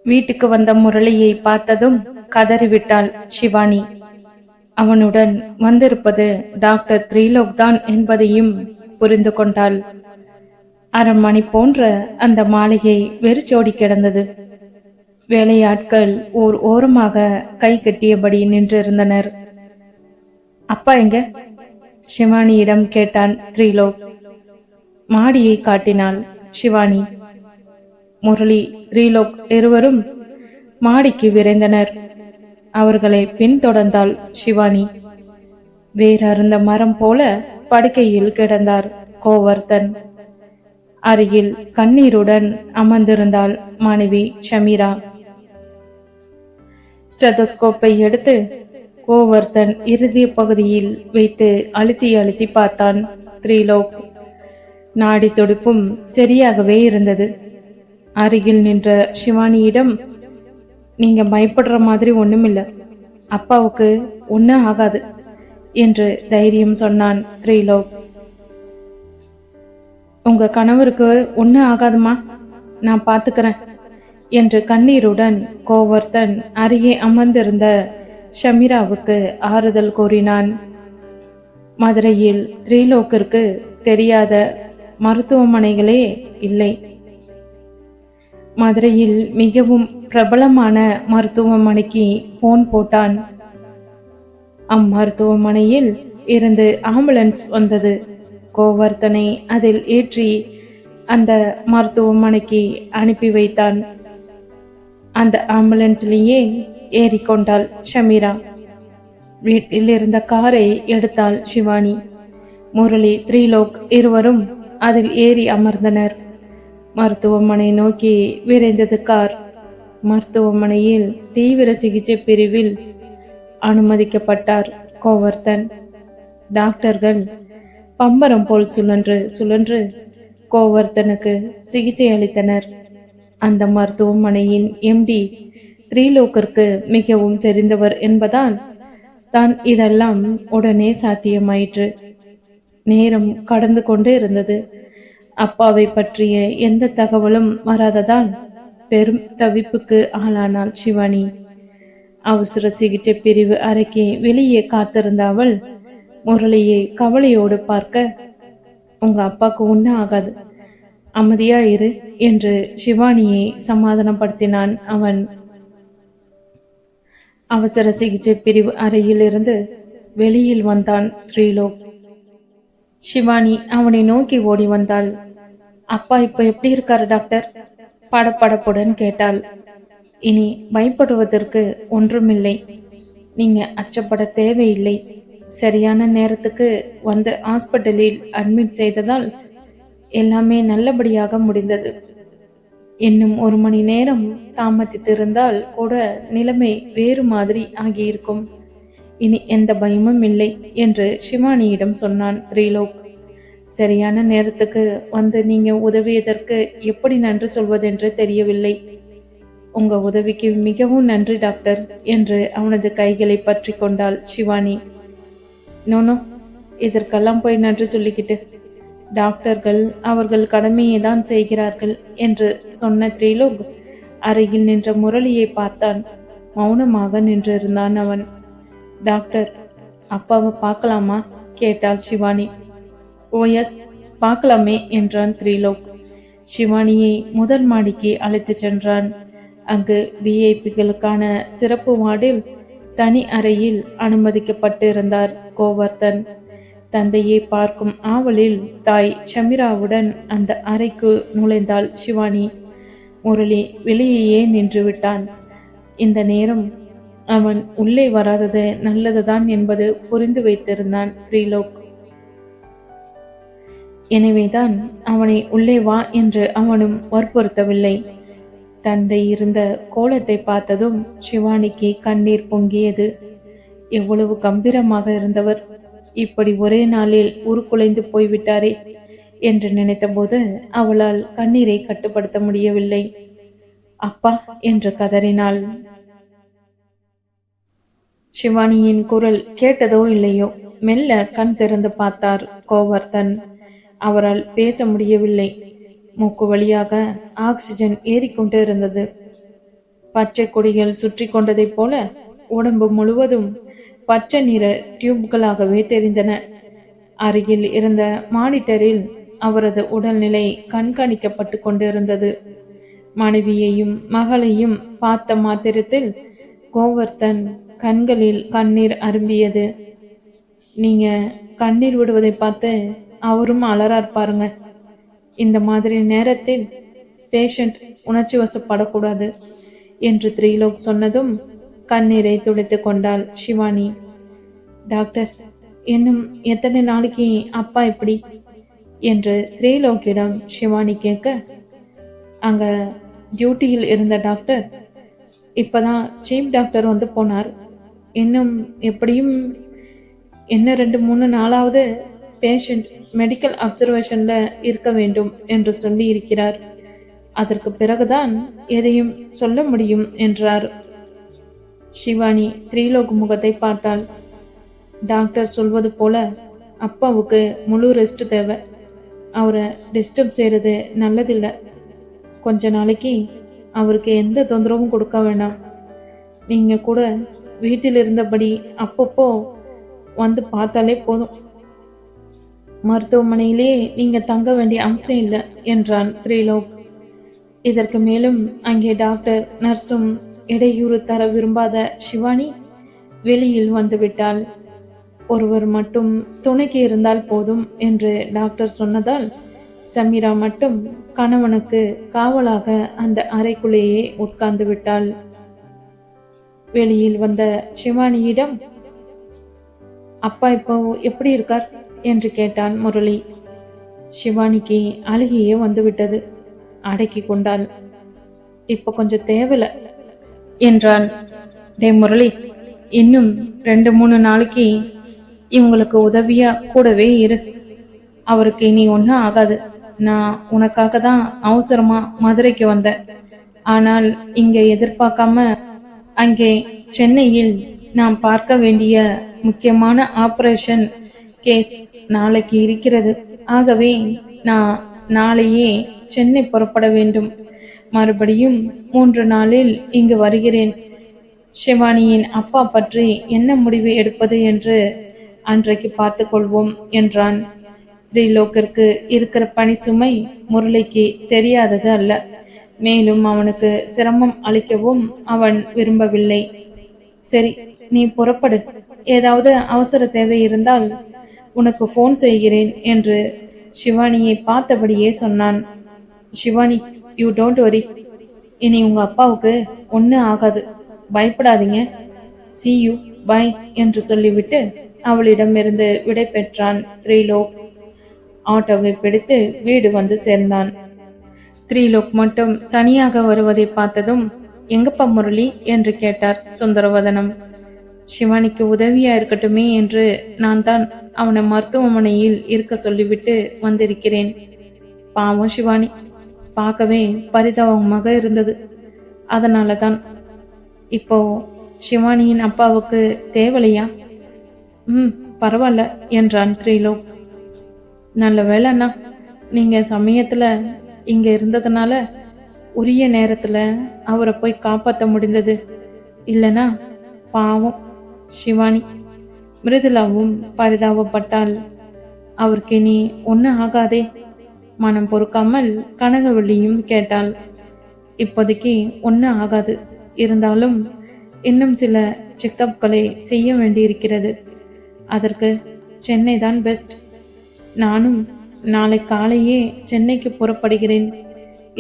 வீட்டுக்கு வந்த முரளியை பார்த்ததும் கதறிவிட்டாள் சிவானி. அவனுடன் வந்திருப்பது டாக்டர் த்ரீலோக் தான் என்பதையும் புரிந்து கொண்டாள். அரண்மனை போன்ற அந்த மாளிகை வெறிச்சோடி கிடந்தது. வேலையாட்கள் ஓர் ஓரமாக கை கட்டியபடி நின்றிருந்தனர். அப்பா எங்க? சிவானியிடம் கேட்டான் த்ரீலோக். மாடியை காட்டினாள் சிவானி. முரளி, த்ரீலோக் இருவரும் மாடிக்கு விரைந்தனர். அவர்களை பின்தொடர்ந்தாள் சிவானி. வேறறுந்த மரம் போல படுக்கையில் கிடந்தார் கோவர்த்தன். அருகில் கண்ணீருடன் அமர்ந்திருந்தாள் மனைவி ஷமீரா. ஸ்டெதஸ்கோப்பை எடுத்து கோவர்த்தன் இறுதிய பகுதியில் வைத்து அழுத்தி அழுத்தி பார்த்தான் த்ரீலோக். நாடி துடிப்பும் சரியாகவே இருந்தது. அருகில் நின்ற சிவானியிடம், நீங்க பயப்படுற மாதிரி ஒண்ணுமில்ல, அப்பாவுக்கு ஒன்னும் ஆகாது என்று தைரியம் சொன்னான் த்ரீலோக். உங்க கணவருக்கு ஒன்னும் ஆகாதுமா, நான் பாத்துக்கிறேன் என்று கண்ணீருடன் கோவர்த்தன் அருகே அமர்ந்திருந்த ஷமீராவுக்கு ஆறுதல் கூறினான். மதுரையில் த்ரீலோக்கிற்கு தெரியாத மருத்துவமனைகளே இல்லை. மதுரையில் மிகவும் பிரபலமான மருத்துவமனைக்கு போன் போட்டான். அம்மருத்துவமனையில் இருந்து ஆம்புலன்ஸ் வந்தது. கோவர்த்தனை அதில் ஏற்றி அந்த மருத்துவமனைக்கு அனுப்பி வைத்தான். அந்த ஆம்புலன்ஸ்லேயே ஏறிக்கொண்டாள் ஷமீரா. வீட்டில் இருந்த காரை எடுத்தாள் சிவானி. முரளி, த்ரீலோக் இருவரும் அதில் ஏறி அமர்ந்தனர். மருத்துவமனை நோக்கி விரைந்தது கார். மருத்துவமனையில் தீவிர சிகிச்சை பிரிவில் அனுமதிக்கப்பட்டார் கோவர்த்தன். டாக்டர்கள் பம்பரம் போல் சுழன்று சுழன்று கோவர்த்தனுக்கு சிகிச்சை அளித்தனர். அந்த மருத்துவமனையின் எம்டி த்ரீலோக்கிற்கு மிகவும் தெரிந்தவர் என்பதால் தான் இதெல்லாம் உடனே சாத்தியமாயிற்று. நேரம் கடந்து கொண்டு இருந்தது. அப்பாவை பற்றிய எந்த தகவலும் வராததால் பெரும் தவிப்புக்கு ஆளானாள் சிவானி. அவசர சிகிச்சை பிரிவு அறைக்கு வெளியே காத்திருந்த அவள் முரளியை கவலையோடு பார்க்க, உங்க அப்பாவுக்கு ஒன்றும் ஆகாது, அமைதியா இரு என்று சிவானியை சமாதானப்படுத்தினான் அவன். அவசர சிகிச்சை பிரிவு அறையில் இருந்து வெளியில் வந்தான் த்ரீலோக். சிவானி அவனை நோக்கி ஓடி வந்தாள். அப்பா இப்ப எப்படி இருக்காரு டாக்டர்? படப்படப்புடன் கேட்டாள். இனி பயப்படுவதற்கு ஒன்றுமில்லை, நீங்க அச்சப்பட தேவையில்லை. சரியான நேரத்துக்கு வந்து ஹாஸ்பிட்டலில் அட்மிட் செய்ததால் எல்லாமே நல்லபடியாக முடிந்தது. இன்னும் 1 மணி நேரம் தாமதித்திருந்தால் கூட நிலைமை வேறு மாதிரி ஆகியிருக்கும். இனி எந்த பயமும் இல்லை என்று சிவானியிடம் சொன்னான் த்ரீலோக். சரியான நேரத்துக்கு வந்து நீங்க உதவியதற்கு எப்படி நன்றி சொல்வதென்று தெரியவில்லை. உங்க உதவிக்கு மிகவும் நன்றி டாக்டர் என்று அவனது கைகளை பற்றி கொண்டாள் சிவானி. நோனோ, இதற்கெல்லாம் போய் நன்றி சொல்லிக்கிட்டு, டாக்டர்கள் அவர்கள் கடமையை தான் செய்கிறார்கள் என்று சொன்ன த்ரீலோக் அருகில் நின்ற முரளியை பார்த்தான். மௌனமாக நின்றிருந்தான் அவன். டாக்டர், அப்பாவை பார்க்கலாமா கேட்டாள் சிவானி. ஓ எஸ், பார்க்கலாமே என்றான் த்ரீலோக். சிவானியை முதல் மாடிக்கு அழைத்து சென்றான். அங்கு விஐபிகளுக்கான சிறப்பு வார்டில் தனி அறையில் அனுமதிக்கப்பட்டிருந்தார் கோவர்த்தன். தந்தையை பார்க்கும் ஆவலில் தாய் ஷமீராவுடன் அந்த அறைக்கு நுழைந்தாள் சிவானி. முரளி வெளியே நின்று விட்டான். இந்த நேரம் அவன் உள்ளே வராதது நல்லதுதான் என்பது புரிந்து வைத்திருந்தான் த்ரீலோக். எனவேதான் அவனை உள்ளே வா என்று அவனும் வற்புறுத்தவில்லை. தந்தை இருந்த கோலத்தை பார்த்ததும் சிவானிக்கு கண்ணீர் பொங்கியது. எவ்வளவு கம்பீரமாக இருந்தவர் இப்படி ஒரே நாளில் உருக்குலைந்து போய்விட்டாரே என்று நினைத்தபோது அவளால் கண்ணீரை கட்டுப்படுத்த முடியவில்லை. அப்பா என்று கதறினாள். சிவானியின் குரல் கேட்டதோ இல்லையோ மெல்ல கண் திறந்து பார்த்தார் கோவர்த்தன். அவரால் பேச முடியவில்லை. மூக்கு வழியாக ஆக்சிஜன் ஏறிக்கொண்டு இருந்தது. பச்சை கொடிகள் சுற்றி கொண்டதைப் போல உடம்பு முழுவதும் பச்சை நிற டியூப்களாகவே தெரிந்தன. அருகில் இருந்த மானிட்டரில் அவரது உடல்நிலை கண்காணிக்கப்பட்டு கொண்டிருந்தது. மனைவியையும் மகளையும் பார்த்த மாத்திரத்தில் கோவர்த்தன் கண்களில் கண்ணீர் அரும்பியது. நீங்க கண்ணீர் விடுவதை பார்த்து அவரும் அலறார் பாருங்க. இந்த மாதிரி நேரத்தில் பேஷண்ட் உணர்ச்சி வசப்படக்கூடாது என்று த்ரீலோக் சொன்னதும் கண்ணீரை துடைத்து கொண்டாள் ஷிவானி. டாக்டர், இன்னும் எத்தனை நாளைக்கு அப்பா இப்படி என்று த்ரீலோக்கிடம் ஷிவானி கேட்க, அங்க டியூட்டியில் இருந்த டாக்டர் இப்பதான் சீஃப் டாக்டர் வந்து போனார். இன்னும் எப்படியும் என்ன 2-3 நாளாவது பேஷண்ட் மெடிக்கல் அப்சர்வேஷன்ல இருக்க வேண்டும் என்று சொல்லி இருக்கிறார். அதற்கு பிறகுதான் எதையும் சொல்ல முடியும் என்றார். ஷிவானி த்ரீலோக் முகத்தை பார்த்தாள். டாக்டர் சொல்வது போல அப்பாவுக்கு முழு ரெஸ்ட் தேவை. அவரை டிஸ்டர்ப் செய்யறது நல்லதில்லை. கொஞ்ச நாளைக்கு அவருக்கு எந்த தொந்தரவும் கொடுக்க வேண்டாம். நீங்க கூட வீட்டில் இருந்தபடி அப்பப்போ வந்து பார்த்தாலே போதும். மருத்துவமனையிலே நீங்க தங்க வேண்டிய அவசியம் இல்லை என்றான் த்ரீலோக். இதற்கு மேலும் அங்கே டாக்டர் நர்ஸும் இடையூறு தர விரும்பாத ஷிவானி வெளியில் வந்துவிட்டாள். ஒருவர் மட்டும் துணைக்கு இருந்தால் போதும் என்று டாக்டர் சொன்னதால் சமீரா மட்டும் கணவனுக்கு காவலாக அந்த அறைக்குள்ளேயே உட்கார்ந்து விட்டாள். வெளியில் வந்த ஷிவானியிடம், அப்பா இப்போ எப்படி இருக்கார் என்று கேட்டான் முரளி. ஷிவானிக்கு அழுகையே வந்துவிட்டது. அடக்கி கொண்டாள். இப்ப கொஞ்சம் தேவையில்லை என்றான். டே முரளி, இன்னும் 2-3 நாளைக்கு இவங்களுக்கு உதவியா கூடவே இரு. அவருக்கு இனி ஒன்றும் ஆகாது. நான் உனக்காக தான் அவசரமா மதுரைக்கு வந்தேன். ஆனால் இங்க எதிர்பார்க்காம அங்கே சென்னையில் நாம் பார்க்க வேண்டிய முக்கியமான ஆபரேஷன் கேஸ் நாளைக்கு இருக்கிறது. ஆகவே நான் நாளையே சென்னை புறப்பட வேண்டும். மறுபடியும் 3 நாளில் இங்கு வருகிறேன். ஷிவானியின் அப்பா பற்றி என்ன முடிவு எடுப்பது என்று அன்றைக்கு பார்த்து கொள்வோம் என்றான். த்ரீலோக்கிற்கு இருக்கிற பணி சுமை முரளிக்கு தெரியாதது அல்ல. மேலும் அவனுக்கு சிரமம் அளிக்கவும் அவன் விரும்பவில்லை. சரி, நீ புறப்படு. ஏதாவது அவசர தேவை இருந்தால் உனக்கு போன் செய்கிறேன் என்று ஷிவானியை பார்த்தபடியே சொன்னான். Shivani, you don't worry. இனி உங்க அப்பாவுக்கு ஒன்றும் ஆகாது. பயப்படாதீங்க. see you, பை என்று சொல்லிவிட்டு அவளிடமிருந்து விடை பெற்றான் த்ரீலோக். ஆட்டோவை பிடித்து வீடு வந்து சேர்ந்தான். த்ரீலோக் மட்டும் தனியாக வருவதை பார்த்ததும், எங்கப்பா முரளி என்று கேட்டார் சுந்தரவதனம். ஷிவானிக்கு உதவியா இருக்கட்டுமே என்று நான் தான் அவனை மருத்துவமனையில் இருக்க சொல்லிவிட்டு வந்திருக்கிறேன். பாவம் ஷிவானி, பார்க்கவே பரிதாபமாக இருந்தது. அதனால தான். இப்போ ஷிவானியின் அப்பாவுக்கு தேவலையா? பரவாயில்ல என்றான் த்ரீலோக். நல்ல வேலைண்ணா, நீங்க சமயத்துல இங்க இருந்ததுனால உரிய நேரத்துல அவரை போய் காப்பாற்ற முடிந்தது. இல்லனா பாவம் ஷிவானி. மிருதுலாவும் பரிதாபப்பட்டாள். அவருக்கு இனி ஒன்னும் ஆகாதே? மனம் பொறுக்காமல் கனகவள்ளியும் கேட்டாள். இப்போதைக்கு ஒன்னும் ஆகாது. இருந்தாலும் இன்னும் சில செக்கப்களை செய்ய வேண்டியிருக்கிறது. அதற்கு சென்னை தான் பெஸ்ட். நானும் நாளை காலையே சென்னைக்கு புறப்படுகிறேன்.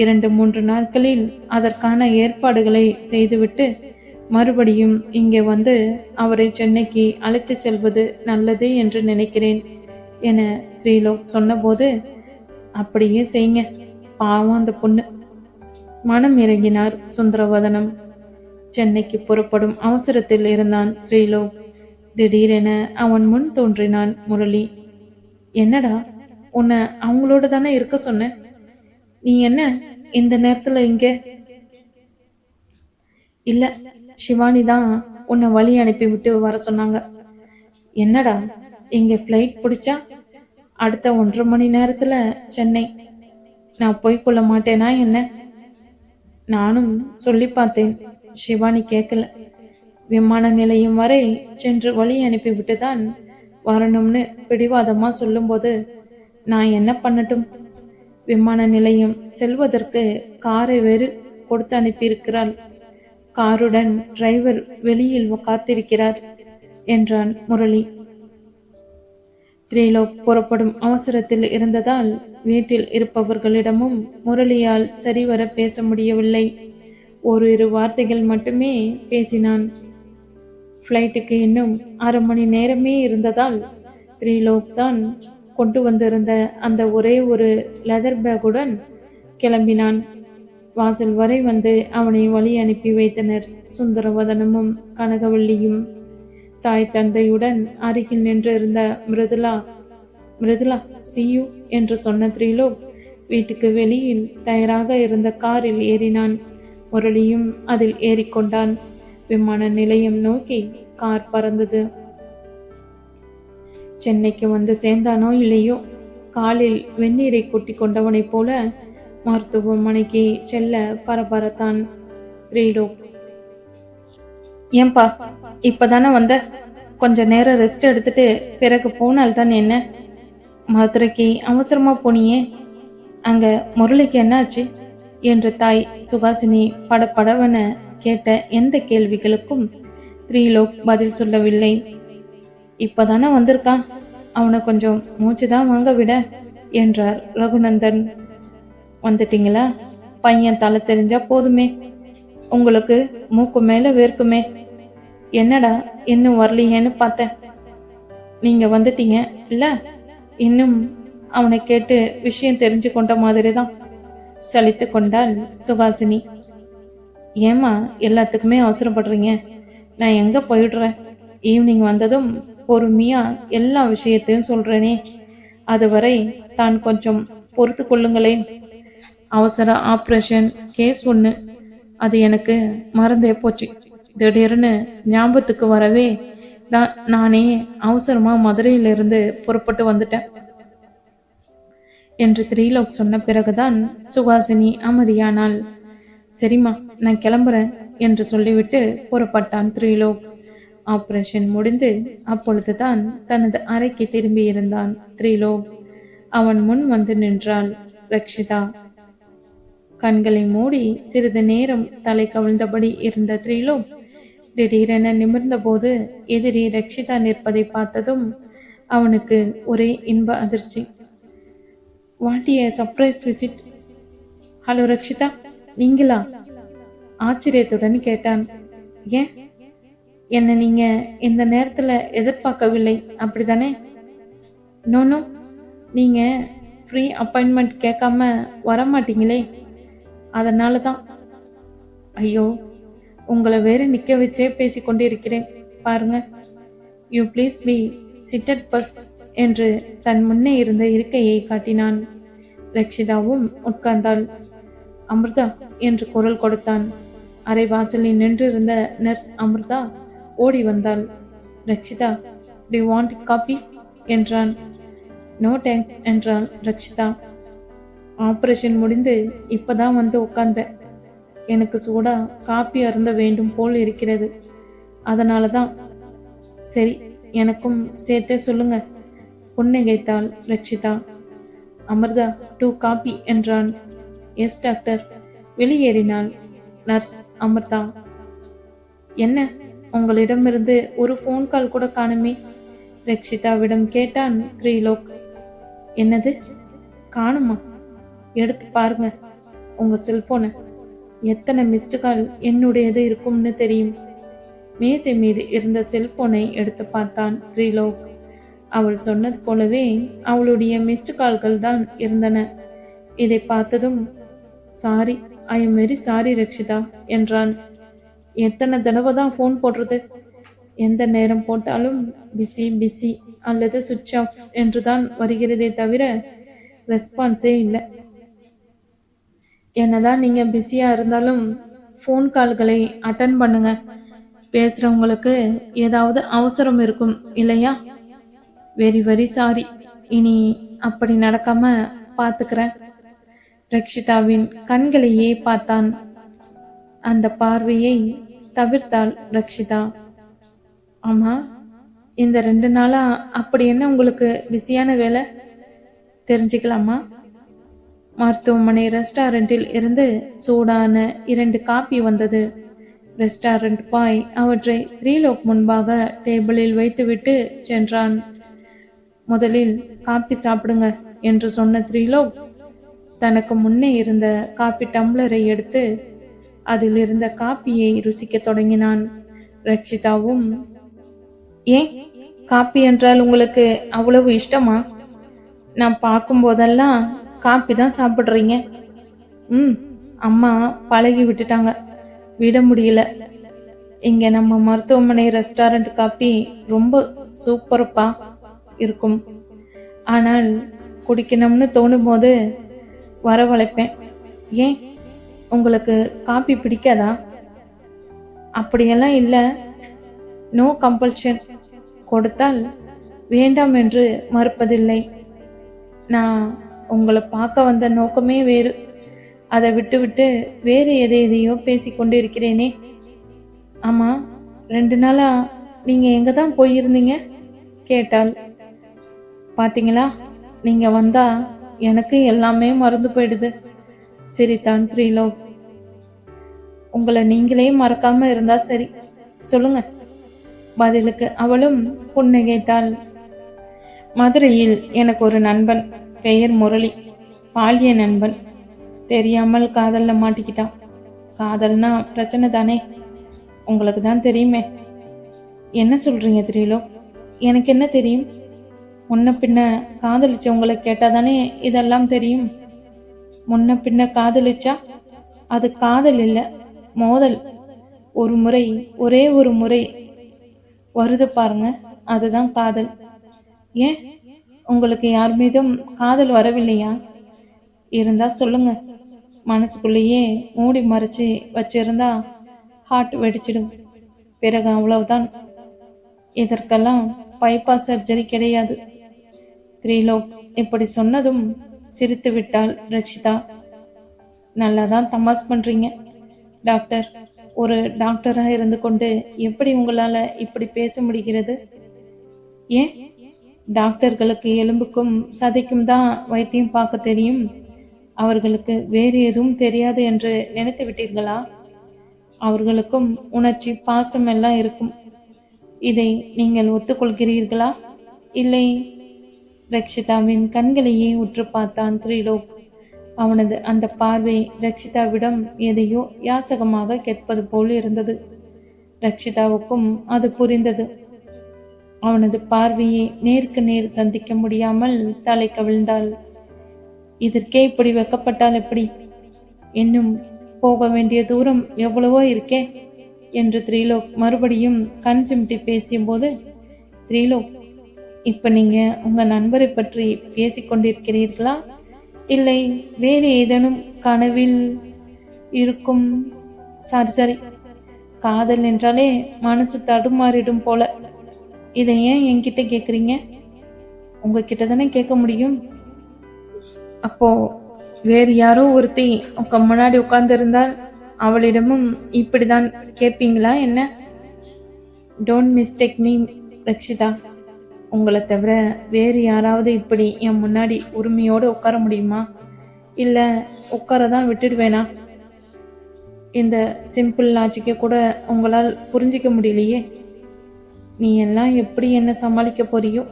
2-3 நாட்களில் அதற்கான ஏற்பாடுகளை செய்துவிட்டு மறுபடியும் இங்கே வந்து அவரை சென்னைக்கு அழைத்து செல்வது நல்லது என்று நினைக்கிறேன் என த்ரீலோக் சொன்னபோது, அப்படியே செய்யுங்க, பாவம் அந்த பொண்ணு. மனம் இறங்கினார் சுந்தரவதனம். சென்னைக்கு புறப்படும் அவசரத்தில் இருந்தான் த்ரீலோக். திடீரென அவன் முன் தோன்றினான் முரளி. என்னடா, உன்னை அவங்களோட தானே இருக்க சொன்ன, நீ என்ன இந்த நேரத்துல இங்க? இல்ல, ஷிவானி தான் உன்னை வழி அனுப்பி விட்டு வர சொன்னாங்க. என்னடா, இங்க ஃப்ளைட் பிடிச்சா அடுத்த 1.5 மணி நேரத்துல சென்னை. நான் போய்கொள்ள மாட்டேனா என்ன? நானும் சொல்லி பார்த்தேன். சிவானி கேட்கல. விமான நிலையம் வரை சென்று வழி அனுப்பிவிட்டு தான் வரணும்னு பிடிவாதமா சொல்லும்போது நான் என்ன பண்ணட்டும்? விமான நிலையம் செல்வதற்கு காரை வேறு கொடுத்து அனுப்பியிருக்கிறாள். காருடன் டிரைவர் வெளியில் காத்திருக்கிறார் என்றான் முரளி. திரிலோக் புறப்படும் அவசரத்தில் இருந்ததால் வீட்டில் இருப்பவர்களிடமும் முரளியால் சரிவர பேச முடியவில்லை. ஓரிரு வார்த்தைகள் மட்டுமே பேசினான். ஃப்ளைட்டுக்கு இன்னும் 1/2 மணி நேரமே இருந்ததால் திரிலோக் தான் கொண்டு வந்திருந்த அந்த ஒரே ஒரு லெதர் பேக்குடன் கிளம்பினான். வாசல் வரை வந்து அவனை வழி அனுப்பி வைத்தனர் சுந்தரவதனமும் கனகவல்லியும். தாய் தந்தையுடன் அருகில் நின்று இருந்த மிருதுலா சியூ என்று சொன்ன திரிலோக் வீட்டுக்கு வெளியில் தயாராக இருந்த காரில் ஏறினான். முரளியும் அதில் ஏறிக்கொண்டான். விமான நிலையம் நோக்கி கார் பறந்தது. சென்னைக்கு வந்து சேர்ந்தானோ இல்லையோ, காலில் வெந்நீரை கொட்டி கொண்டவனைப் போல மருத்துவமனைக்கு செல்ல பரபரத்தான் திரிலோக். ஏன்பா இப்பதானே வந்த? கொஞ்ச நேரம் ரெஸ்ட் எடுத்துட்டு பிறகு போனால்தான் என்ன? மதுரைக்கு அவசரமா போனியே, அங்க முரளிக்கு என்னாச்சு என்று தாய் சுகாசினி படபடவென கேட்ட எந்த கேள்விகளுக்கும் திரிலோக் பதில் சொல்லவில்லை. இப்பதானே வந்திருக்கான், அவனை கொஞ்சம் மூச்சுதான் வாங்க விட என்றார் ரகுநந்தன். வந்துட்டீங்களா? பையன் தலை தெரிஞ்சா போதுமே, உங்களுக்கு மூக்கு மேல வேர்க்குமே. என்னடா இன்னும் வரலையேன்னு பார்த்தேன். நீங்க வந்துட்டீங்க இல்ல, இன்னும் அவனை கேட்டு விஷயம் தெரிஞ்சு கொண்ட மாதிரி தான் சலித்து கொண்டாள் சுகாசினி. ஏமா எல்லாத்துக்குமே அவசரப்படுறீங்க? நான் எங்க போயிடுறேன். ஈவினிங் வந்ததும் பொறுமையா எல்லா விஷயத்தையும் சொல்றேனே, அதுவரை தான் கொஞ்சம் பொறுத்து கொள்ளுங்களேன். அவசர ஆப்ரேஷன் கேஸ் ஒன்று, அது எனக்கு மறந்தே போச்சு. திடீர்னு ஞாபகத்துக்கு வரவே தான் நானே அவசரமா மதுரையிலிருந்து புறப்பட்டு வந்துட்டேன் என்று திரிலோக் சொன்ன பிறகுதான் சுகாசினி அமைதியானாள். சரிம்மா, நான் கிளம்புறேன் என்று சொல்லிவிட்டு புறப்பட்டான் திரிலோக். ஆபரேஷன் முடிந்து அப்பொழுதுதான் தனது அறைக்கு திரும்பி இருந்தான் திரிலோக். அவன் முன் வந்து நின்றாள் ரக்ஷிதா. கண்களை மூடி சிறிது நேரம் தலை கவிழ்ந்தபடி இருந்த திரிலோக் திடீரென நிமிர்ந்த போது எதிரே ரக்ஷிதா நிற்பதை பார்த்ததும் அவனுக்கு ஒரே இன்ப அதிர்ச்சி. What A surprise visit! Hello Rakshitha, நீங்களா? ஆச்சரியத்துடன் கேட்டான். ஏன், என்ன நீங்க இந்த நேரத்துல எதிர்பார்க்கவில்லை அப்படிதானே? நோ, நீங்க ஃப்ரீ அப்பாயின்மெண்ட் கேட்காம வரமாட்டீங்களே, அதனால தான். ஐயோ, உங்களை வேறு நிக்க வச்சே பேசிக்கொண்டு இருக்கிறேன் பாருங்க. யூ ப்ளீஸ் பி சிட்டட் ஃபர்ஸ்ட் என்று தன் முன்னே இருந்த இருக்கையை காட்டினான். ரக்ஷிதாவும் உட்கார்ந்தாள். அமிர்தா என்று குரல் கொடுத்தான். அரை வாசலில் நின்றிருந்த நர்ஸ் அமிர்தா ஓடி வந்தாள். Rakshitha, to you want coffee என்றான். நோ தேங்க்ஸ் என்றாள் ரக்ஷிதா. ஆபரேஷன் முடிந்து இப்பதான் வந்து உட்கார்ந்த. எனக்கு சூடா காப்பி அருந்த வேண்டும் போல் இருக்கிறது, அதனால தான். சரி, எனக்கும் சேர்த்தே சொல்லுங்க புன்னகைத்தாள் ரக்ஷிதா. அமிர்தா 2 காபி என்றான். Yes doctor. வெளியேறினாள் நர்ஸ் அமிர்தா. என்ன, உங்களிடமிருந்து ஒரு ஃபோன் கால் கூட காணுமே ரக்ஷிதாவிடம் கேட்டான் திரிலோக். என்னது, காணுமா? எடுத்து பாருங்க உங்க செல்போனை. எத்தனை மிஸ்டு கால் என்னுடையது இருக்கும்னு தெரியும். மேசை மீது இருந்த செல்போனை எடுத்து பார்த்தான் திரிலோக். அவள் சொன்னது போலவே அவளுடைய மிஸ்டு கால்கள் தான் இருந்தன. இதை பார்த்ததும் sorry, I am very sorry Rakshitha என்றான். எத்தனை தடவை தான் ஃபோன் போடுறது? எந்த நேரம் போட்டாலும் பிஸி பிஸி அல்லது சுவிட்ச் ஆஃப் என்றுதான் வருகிறதே தவிர ரெஸ்பான்ஸே இல்லை. என்னதான் நீங்க பிஸியா இருந்தாலும் ஃபோன் கால்களை அட்டன் பண்ணுங்க. பேசுறவங்களுக்கு ஏதாவது அவசரம் இருக்கும் இல்லையா? Very very sorry. இனி அப்படி நடக்காம பார்த்துக்கிறேன். ரக்ஷிதாவின் கண்களையே பார்த்தான். அந்த பார்வையை தவிர்த்தாள் ரக்ஷிதா. ஆமா, இந்த 2 நாளா அப்படி என்ன உங்களுக்கு பிஸியான வேலை தெரிஞ்சுக்கலாமா? மருத்துவமனை ரெஸ்டாரண்டில் இருந்து சூடான 2 காபி வந்தது. ரெஸ்டாரண்ட் பாய் அவற்றை த்ரீலோக் முன்பாக டேபிளில் வைத்துவிட்டு சென்றான். முதலில் காபி சாப்பிடுங்க என்று சொன்ன த்ரீலோக் தனக்கு முன்னே இருந்த காபி டம்ளரை எடுத்து அதில் இருந்த காப்பியை ருசிக்க தொடங்கினான். ரக்ஷிதாவும், ஏன் காப்பி என்றால் உங்களுக்கு அவ்வளவு இஷ்டமா? நான் பார்க்கும் போதெல்லாம் காப்பி தான் சாப்பிட்றீங்க. அம்மா பழகி விட்டுட்டாங்க, விட முடியல. இங்க நம்ம மருத்துவமனை ரெஸ்டாரண்ட் காப்பி ரொம்ப சூப்பரப்பா இருக்கும். ஆனால் குடிக்கணும்னு தோணும் போது வரவழைப்பேன். ஏன் உங்களுக்கு காப்பி பிடிக்காதா? அப்படியெல்லாம் இல்லை, நோ கம்பல்ஷன். கொடுத்தால் வேண்டாம் என்று மறுப்பதில்லை. நான் உங்களை பார்க்க வந்த நோக்கமே வேறு. அதை விட்டு வேறு எதையோ பேசிக்கொண்டு இருக்கிறேனே. ஆமா, 2 நாளா நீங்க எங்க தான் போயிருந்தீங்க கேட்டாள். பாத்தீங்களா, நீங்க வந்தா எனக்கு எல்லாமே மறந்து போயிடுது சிரித்தான் த்ரீலோக். உங்களை நீங்களே மறக்காம இருந்தா சரி, சொல்லுங்க. பதிலுக்கு அவளும் புன்னகைத்தாள். மதுரையில் எனக்கு ஒரு நண்பன், பெயர் முரளி. பாலிய நண்பன். தெரியாமல் காதல்ல மாட்டிக்கிட்டான். காதல்னா பிரச்சனை தானே, உங்களுக்கு தான் தெரியுமே. என்ன சொல்றீங்க த்ரீலோக்? எனக்கு என்ன தெரியும்? முன்ன பின்ன காதலிச்சவங்களை கேட்டாதானே இதெல்லாம் தெரியும். முன்ன பின்ன காதலிச்சா அது காதல் இல்லை, மோதல். ஒரு முறை, ஒரே ஒரு முறை வருது பாருங்க, அதுதான் காதல். ஏன் உங்களுக்கு யார் மீதும் காதல் வரவில்லையா? இருந்தா சொல்லுங்க. மனசுக்குள்ளேயே மூடி மறைச்சு வச்சிருந்தா ஹார்ட் வெடிச்சிடும். பிறகு அவ்வளவுதான். இதற்கெல்லாம் பைபாஸ் சர்ஜரி கிடையாது. த்ரீலோக் இப்படி சொன்னதும் சிரித்து விட்டாள் ரக்ஷிதா. நல்லாதான் தமாஸ் பண்றீங்க டாக்டர். ஒரு டாக்டராக இருந்து கொண்டு எப்படி உங்களால இப்படி பேச முடிகிறது? ஏன் டாக்டர்களுக்கு எலும்புக்கும் சதைக்கும் தான் வைத்தியம் பார்க்க தெரியும், அவர்களுக்கு வேறு எதுவும் தெரியாது என்று நினைத்து விட்டீர்களா? அவர்களுக்கும் உணர்ச்சி, பாசம் எல்லாம் இருக்கும். இதை நீங்கள் ஒத்துக்கொள்கிறீர்களா? இல்லை? ரக்ஷிதாவின் கண்களையே உற்று பார்த்தான் த்ரீலோக். அவனது அந்த பார்வை ரக்ஷிதாவிடம் எதையோ யாசகமாக கேட்பது போல் இருந்தது. ரக்ஷிதாவுக்கும் அது புரிந்தது. அவனது பார்வையை நேருக்கு நேர் சந்திக்க முடியாமல் தலை கவிழ்ந்தாள். இதற்கே இப்படி வெக்கப்பட்டால் எப்படி? இன்னும் போக வேண்டிய தூரம் எவ்வளவோ இருக்கே என்று த்ரீலோக் மறுபடியும் கண் சிமிட்டி பேசிய போது, த்ரீலோக், இப்ப நீங்க உங்க நண்பரை பற்றி பேசிக்கொண்டிருக்கிறீர்களா? இல்லை வேறு ஏதேனும் கனவில் இருக்கும்? சரி, காதல் என்றாலே மனசு தடுமாறிடும் போல. இதை ஏன் என்கிட்ட கேக்குறீங்க? உங்ககிட்ட தானே கேட்க முடியும். அப்போ வேறு யாரோ ஒருத்தி உங்க முன்னாடி உட்கார்ந்து இருந்தால் அவளிடமும் இப்படிதான் கேட்பீங்களா என்ன? Don't mistake me Rakshitha. உங்களை தவிர வேறு யாராவது இப்படி என் முன்னாடி உரிமையோடு உட்கார முடியுமா? இல்லை உட்காரதான் விட்டுடுவேனா? இந்த சிம்பிள் லாஜிக்கை கூட உங்களால் புரிஞ்சிக்க முடியலையே. நீ எல்லாம் எப்படி என்ன சமாளிக்க போறியோ?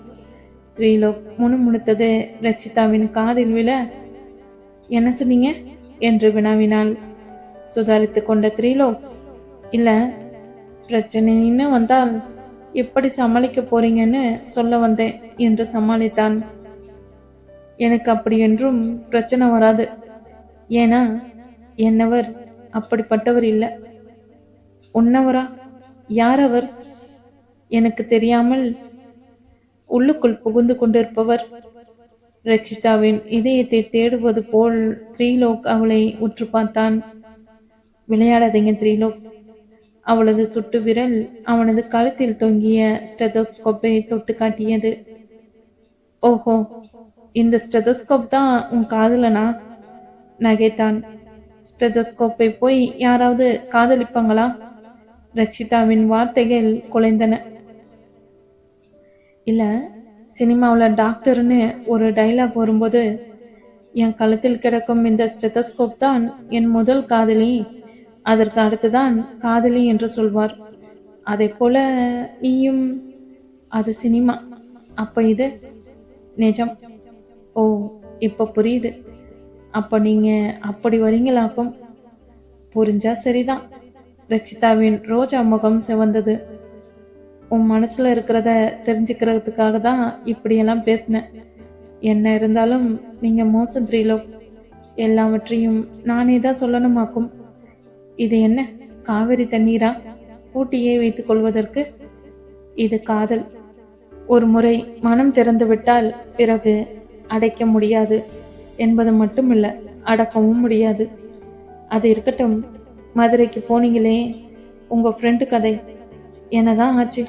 த்ரீலோக் முணுமுணுத்தது ரக்ஷிதாவின் காதில் விழ, என்ன சொன்னீங்க என்று வினாவினாள். சுதாரித்து கொண்ட த்ரீலோக், இல்ல, பிரச்சனைன்னு வந்தால் எப்படி சமாளிக்க போறீங்கன்னு சொல்ல வந்தேன் என்று சமாளித்தான். எனக்கு அப்படி என்றும் பிரச்சனை வராது. ஏன்னா என்னவர் அப்படிப்பட்டவர் இல்லை. உன்னவரா? யார் அவர்? எனக்கு தெரியாமல் உள்ளுக்குள் புகுந்து கொண்டிருப்பவர். ரக்ஷிதாவின் இதயத்தை தேடுவது போல் த்ரீலோக் அவளை உற்று பார்த்தான். விளையாடாதீங்க த்ரீலோக். அவளது சுட்டு விரல் அவனது கழுத்தில் தொங்கிய ஸ்டெதோஸ்கோப்பை தொட்டு காட்டியது. ஓஹோ, இந்த ஸ்டெதோஸ்கோப் தான் உன் காதலனா? நகைத்தான். ஸ்டெதஸ்கோப்பை போய் யாராவது காதலிப்பாங்களா? ரக்ஷிதாவின் வார்த்தைகள் குலைந்தன. இல்ல, சினிமாவில் டாக்டர்னு ஒரு டைலாக் வரும்போது என் கழுத்தில் கிடக்கும் இந்த ஸ்டெதஸ்கோப் தான் என் முதல் காதலி, அதற்கு அடுத்துதான் காதலி என்று சொல்வார். அதை போல நீயும். அது சினிமா, அப்ப இது நிஜம். ஓ, இப்ப புரியுது. அப்ப நீங்க அப்படி வரீங்களாக்கும். புரிஞ்சா சரிதான். ரக்ஷிதாவின் ரோஜா முகம் சிவந்தது. உன் மனசுல இருக்கிறத தெரிஞ்சுக்கிறதுக்காக தான் இப்படியெல்லாம் பேசினேன். என்ன இருந்தாலும் நீங்க மோசம் த்ரீலோக். எல்லாவற்றையும் நானே தான் சொல்லணுமாக்கும். இது என்ன காவிரி தண்ணீரா ஊட்டியே வைத்துக் கொள்வதற்கு? இது காதல். ஒரு முறை மனம் திறந்து விட்டால் பிறகு அடைக்க முடியாது என்பது மட்டுமில்ல, அடக்கவும் முடியாது. அது இருக்கட்டும், மதுரைக்கு போனீங்களே, உங்க ஃப்ரெண்டு கதை என்னதான் ஆச்சு?